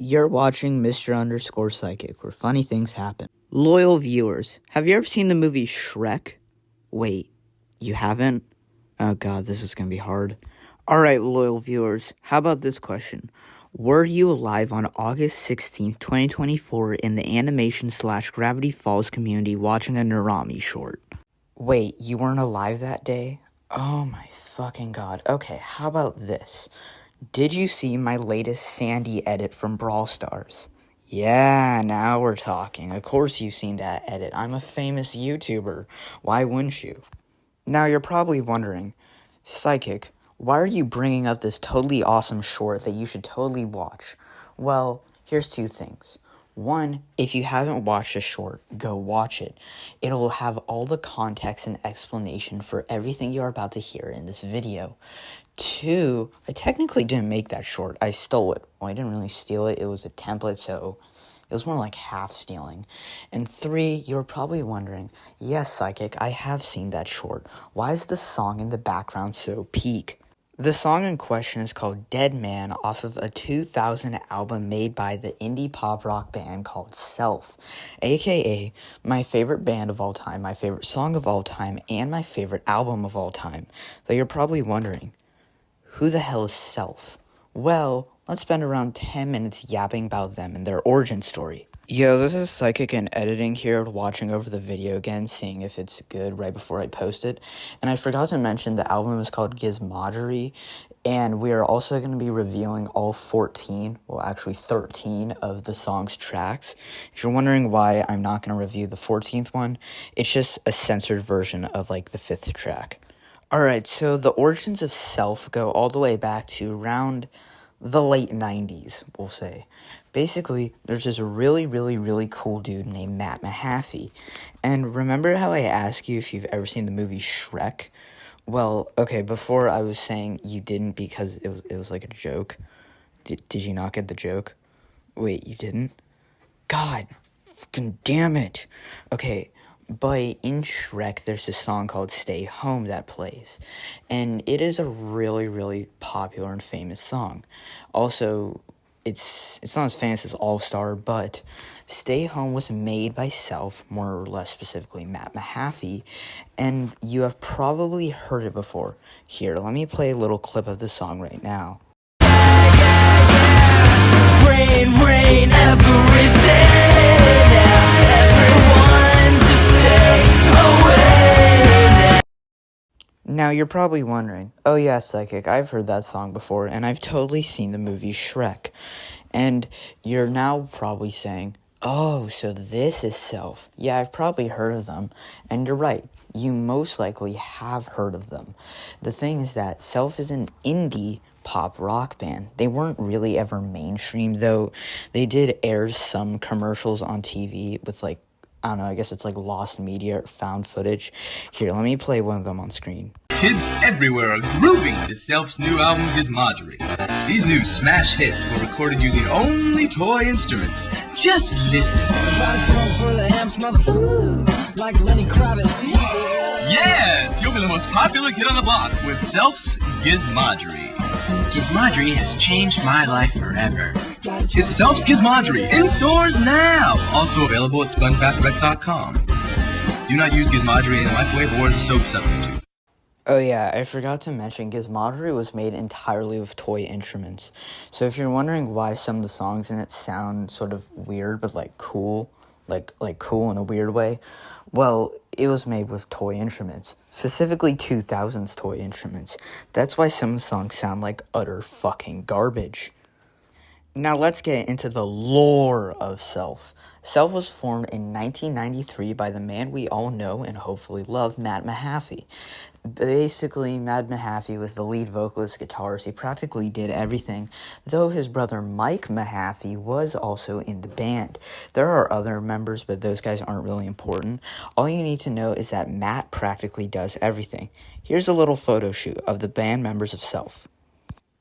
You're watching Mr. Underscore Psychic, where funny things happen. Loyal viewers, have you ever seen the movie Shrek? Wait, you haven't? Oh god, this is gonna be hard. Alright, loyal viewers, how about this question? Were you alive on August 16th, 2024 in the animation/Gravity Falls community watching a Narami short? Wait, you weren't alive that day? Oh my fucking god. Okay, how about this? Did you see my latest Sandy edit from Brawl Stars? Yeah, now we're talking. Of course you've seen that edit. I'm a famous YouTuber. Why wouldn't you? Now you're probably wondering, Psychic, why are you bringing up this totally awesome short that you should totally watch? Well, here's two things. One, if you haven't watched a short, go watch it. It'll have all the context and explanation for everything you're about to hear in this video. Two, I technically didn't make that short. I stole it. Well, I didn't really steal it. It was a template, so it was more like half stealing. And three, you're probably wondering, yes, Psychic, I have seen that short. Why is the song in the background so peak? The song in question is called Dead Man off of a 2000 album made by the indie pop rock band called Self, aka my favorite band of all time, my favorite song of all time, and my favorite album of all time. Though you're probably wondering, who the hell is Self? Well, let's spend around 10 minutes yapping about them and their origin story. Yo, this is Psychic and editing here, watching over the video again, seeing if it's good right before I post it. And I forgot to mention the album is called Gizmodery, and we are also going to be revealing all 13 of the song's tracks. If you're wondering why I'm not going to review the 14th one, it's just a censored version of like the 5th track. Alright, so the origins of Self go all the way back to around the late 90s, we'll say. Basically, there's this really cool dude named Matt Mahaffey. And remember how I asked you if you've ever seen the movie Shrek? Well, okay, before I was saying you didn't because it was like a joke. Did you not get the joke? Wait, you didn't? God, fucking damn it. Okay, but in Shrek, there's a song called Stay Home that plays. And it is a really popular and famous song. Also, it's not as famous as All Star, but Stay Home was made by Self, more or less specifically Matt Mahaffey, and you have probably heard it before. Here, let me play a little clip of the song right now. Rain every day now, everyone just stay away now. Now you're probably wondering, oh yeah, Psychic, I've heard that song before, and I've totally seen the movie Shrek. And you're now probably saying, oh, so this is Self. Yeah, I've probably heard of them. And you're right, you most likely have heard of them. The thing is that Self is an indie pop rock band. They weren't really ever mainstream, though. They did air some commercials on TV with like, I don't know, I guess it's like lost media or found footage. Here, let me play one of them on screen. Kids everywhere are grooving to Self's new album, Gizmodery. These new smash hits were recorded using only toy instruments. Just listen. Like Lenny Kravitz. Yes, you'll be the most popular kid on the block with Self's Gizmodery. Gizmodery has changed my life forever. It's Self's Gizmodery in stores now. Also available at SpongeBobRec.com. Do not use Gizmodery in the microwave or as a soap substitute. Oh yeah, I forgot to mention Gizmodery was made entirely with toy instruments. So if you're wondering why some of the songs in it sound sort of weird but like cool, like cool in a weird way, well, it was made with toy instruments, specifically 2000s toy instruments. That's why some of the songs sound like utter fucking garbage. Now let's get into the lore of Self. Self was formed in 1993 by the man we all know and hopefully love, Matt Mahaffey. Basically, Matt Mahaffey was the lead vocalist, guitarist. He practically did everything, though his brother Mike Mahaffey was also in the band. There are other members, but those guys aren't really important. All you need to know is that Matt practically does everything. Here's a little photo shoot of the band members of Self.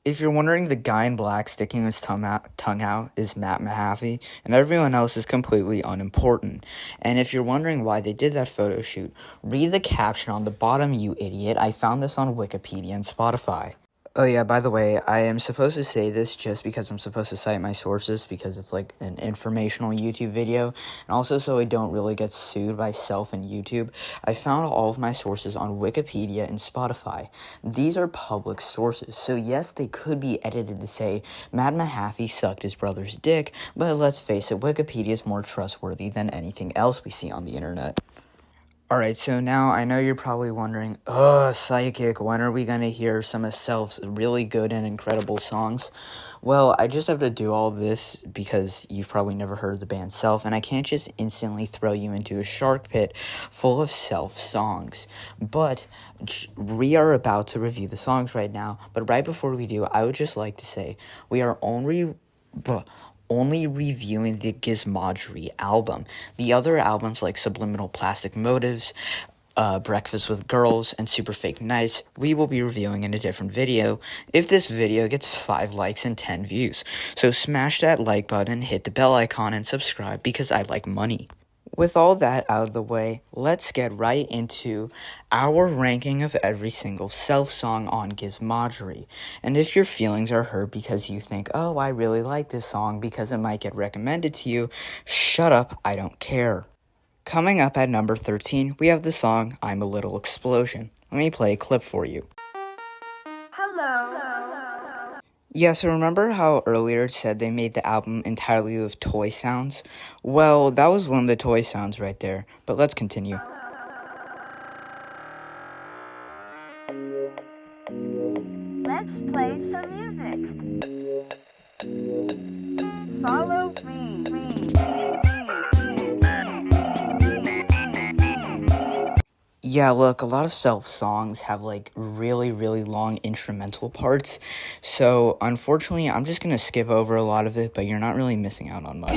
If you're wondering, the guy in black sticking his tongue out is Matt Mahaffey, and everyone else is completely unimportant. And if you're wondering why they did that photo shoot, read the caption on the bottom, you idiot. I found this on Wikipedia and Spotify. Oh yeah, by the way, I am supposed to say this just because I'm supposed to cite my sources because it's like an informational YouTube video, and also so I don't really get sued by Self and YouTube. I found all of my sources on Wikipedia and Spotify. These are public sources, so yes, they could be edited to say Matt Mahaffey sucked his brother's dick, but let's face it, Wikipedia is more trustworthy than anything else we see on the internet. Alright, so now I know you're probably wondering, Psychic, when are we going to hear some of Self's really good and incredible songs? Well, I just have to do all this because you've probably never heard of the band Self, and I can't just instantly throw you into a shark pit full of Self songs. But we are about to review the songs right now, but right before we do, I would just like to say we are only reviewing the Gizmodery album. The other albums like Subliminal Plastic Motives, Breakfast with Girls, and Super Fake Nights, we will be reviewing in a different video if this video gets 5 likes and 10 views. So smash that like button, hit the bell icon, and subscribe because I like money. With all that out of the way, let's get right into our ranking of every single Self song on Gizmodery. And if your feelings are hurt because you think, oh, I really like this song because it might get recommended to you, shut up, I don't care. Coming up at number 13, we have the song I'm a Little Explosion. Let me play a clip for you. Yeah, so remember how earlier it said they made the album entirely with toy sounds? Well, that was one of the toy sounds right there, but let's continue. Let's play some music. Follow me. Yeah, look, a lot of Self songs have like really, really long instrumental parts, so unfortunately I'm just gonna skip over a lot of it, but you're not really missing out on much.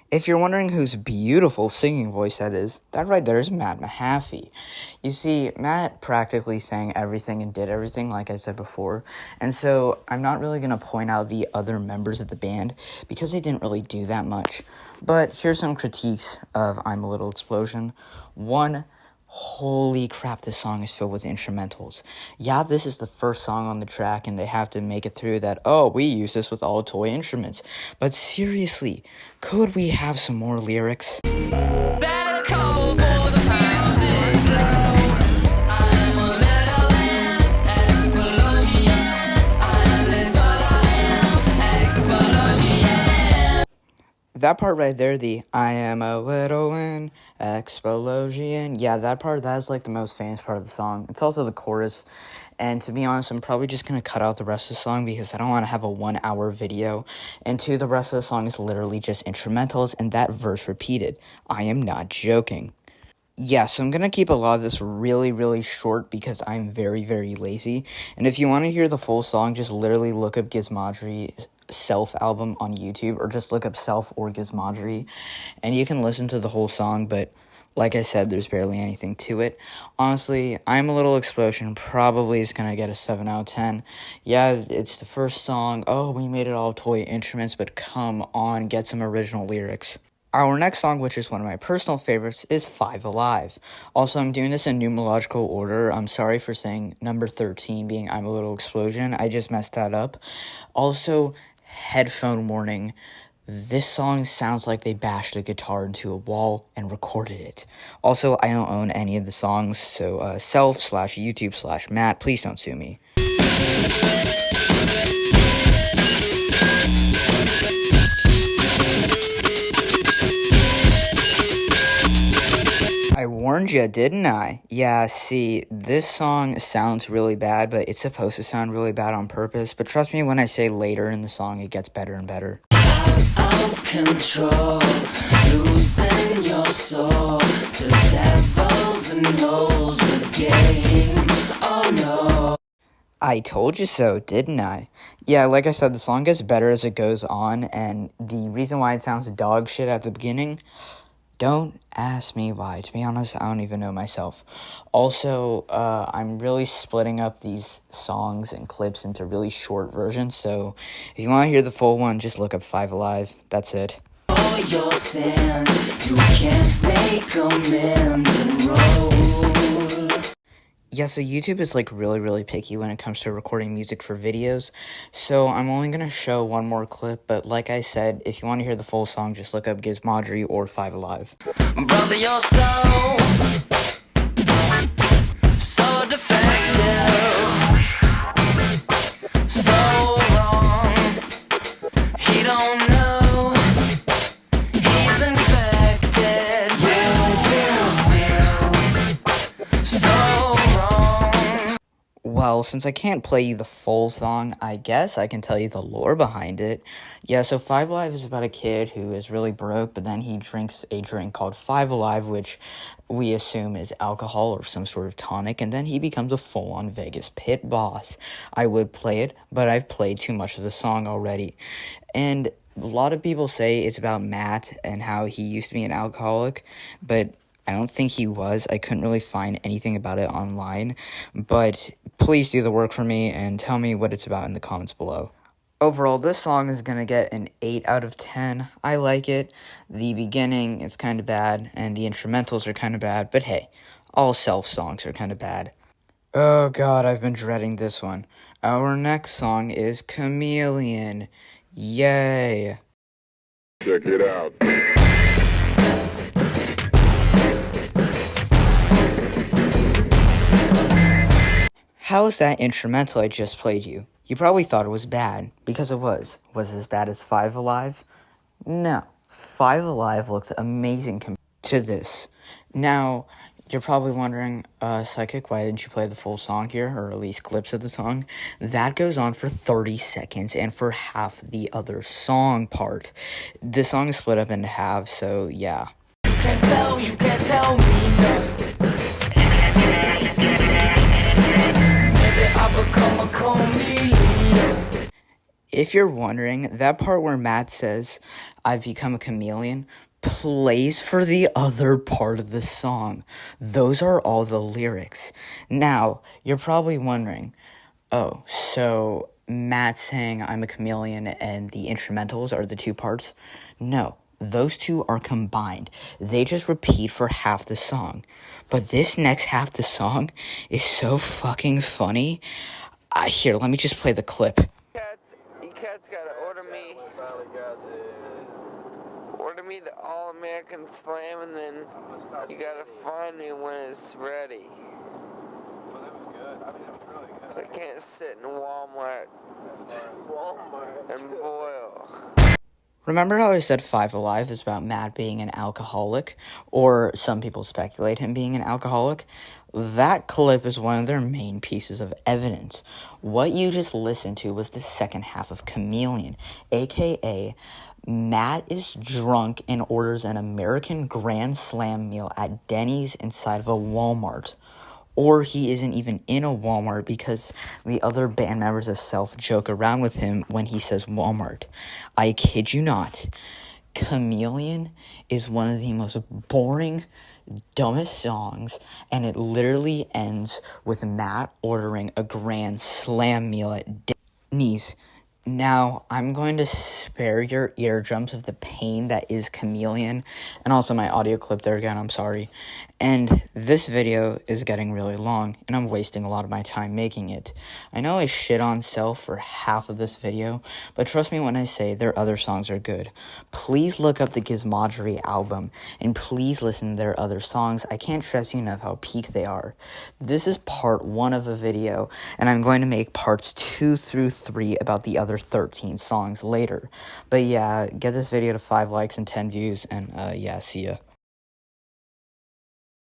If you're wondering whose beautiful singing voice that is, that right there is Matt Mahaffey. You see, Matt practically sang everything and did everything, like I said before, and so I'm not really going to point out the other members of the band because they didn't really do that much. But here's some critiques of I'm a Little Explosion. 1, holy crap, this song is filled with instrumentals. Yeah, this is the first song on the track, and they have to make it through that, oh, we use this with all toy instruments. But seriously, could we have some more lyrics? That part right there, the I am a little in explosion. Yeah, that part, that is like the most famous part of the song. It's also the chorus. And to be honest, I'm probably just going to cut out the rest of the song because I don't want to have a 1-hour video. And 2, the rest of the song is literally just instrumentals and that verse repeated. I am not joking. Yeah, so I'm going to keep a lot of this really, really short because I'm very, very lazy. And if you want to hear the full song, just literally look up Gizmodery Self album on YouTube, or just look up Self or Gizmodery, and you can listen to the whole song, but like I said, there's barely anything to it. Honestly, I'm a Little Explosion probably is going to get a 7 out of 10. Yeah, it's the first song. Oh, we made it all toy instruments, but come on, get some original lyrics. Our next song, which is one of my personal favorites, is 5 Alive. Also, I'm doing this in numerological order. I'm sorry for saying number 13 being I'm a Little Explosion. I just messed that up. Also, headphone warning. This song sounds like they bashed a guitar into a wall and recorded it. Also, I don't own any of the songs, so self/YouTube/Matt, please don't sue me. I warned you, didn't I? Yeah, see, this song sounds really bad, but it's supposed to sound really bad on purpose. But trust me when I say later in the song, it gets better and better. Out of control, losing your soul to devils and hoes with a game. Oh no. I told you so, didn't I? Yeah, like I said, the song gets better as it goes on, and the reason why it sounds dog shit at the beginning, don't ask me why. To be honest, I don't even know myself. Also, I'm really splitting up these songs and clips into really short versions, so if you want to hear the full one, just look up 5 Alive. That's it. all your sins. You can't make amends and roll. Yeah, so YouTube is like really picky when it comes to recording music for videos, so I'm only going to show one more clip, but like I said, if you want to hear the full song, just look up Gizmodry or 5 Alive. Brother, you're so defective, so wrong. He don't know he's infected. You're just so wrong. Well, since I can't play you the full song, I guess I can tell you the lore behind it. Yeah, so 5 Alive is about a kid who is really broke, but then he drinks a drink called 5 Alive, which we assume is alcohol or some sort of tonic, and then he becomes a full-on Vegas pit boss. I would play it, but I've played too much of the song already. And a lot of people say it's about Matt and how he used to be an alcoholic, but I don't think he was. I couldn't really find anything about it online, but please do the work for me and tell me what it's about in the comments below. Overall, this song is going to get an 8 out of 10. I like it. The beginning is kind of bad, and the instrumentals are kind of bad, but hey, all self songs are kind of bad. Oh god, I've been dreading this one. Our next song is Chameleon. Yay. Check it out. How is that instrumental I just played you? You probably thought it was bad, because it was. Was it as bad as 5 Alive? No. 5 Alive looks amazing compared to this. Now, you're probably wondering, Psychic, why didn't you play the full song here, or at least clips of the song? That goes on for 30 seconds, and for half the other song part. The song is split up into halves, so yeah. You can't tell me nothing. I become a chameleon. If you're wondering, that part where Matt says, I've become a chameleon, plays for the other part of the song. Those are all the lyrics. Now, you're probably wondering, oh, so Matt saying I'm a chameleon and the instrumentals are the two parts? No, those two are combined. They just repeat for half the song. But this next half the song is so fucking funny. Here, let me just play the clip. You cats gotta order me the All-American Slam, and then you gotta find me when it's ready. Well, that was good. I mean, it was really good. I can't sit in Walmart and boil. Remember how I said 5 Alive is about Matt being an alcoholic, or some people speculate him being an alcoholic? That clip is one of their main pieces of evidence. What you just listened to was the second half of Chameleon, aka Matt is drunk and orders an American Grand Slam meal at Denny's inside of a Walmart. Or he isn't even in a Walmart because the other band members of Self joke around with him when he says Walmart. I kid you not. Chameleon is one of the most boring, dumbest songs, and it literally ends with Matt ordering a Grand Slam meal at Denny's. Now, I'm going to spare your eardrums of the pain that is Chameleon, and also my audio clip there again, I'm sorry. And this video is getting really long, and I'm wasting a lot of my time making it. I know I shit on Self for half of this video, but trust me when I say their other songs are good. Please look up the Gizmodry album, and please listen to their other songs. I can't stress you enough how peak they are. This is part 1 of a video, and I'm going to make parts 2 through 3 about the other 13 songs later. But yeah, get this video to 5 likes and 10 views, and yeah, see ya.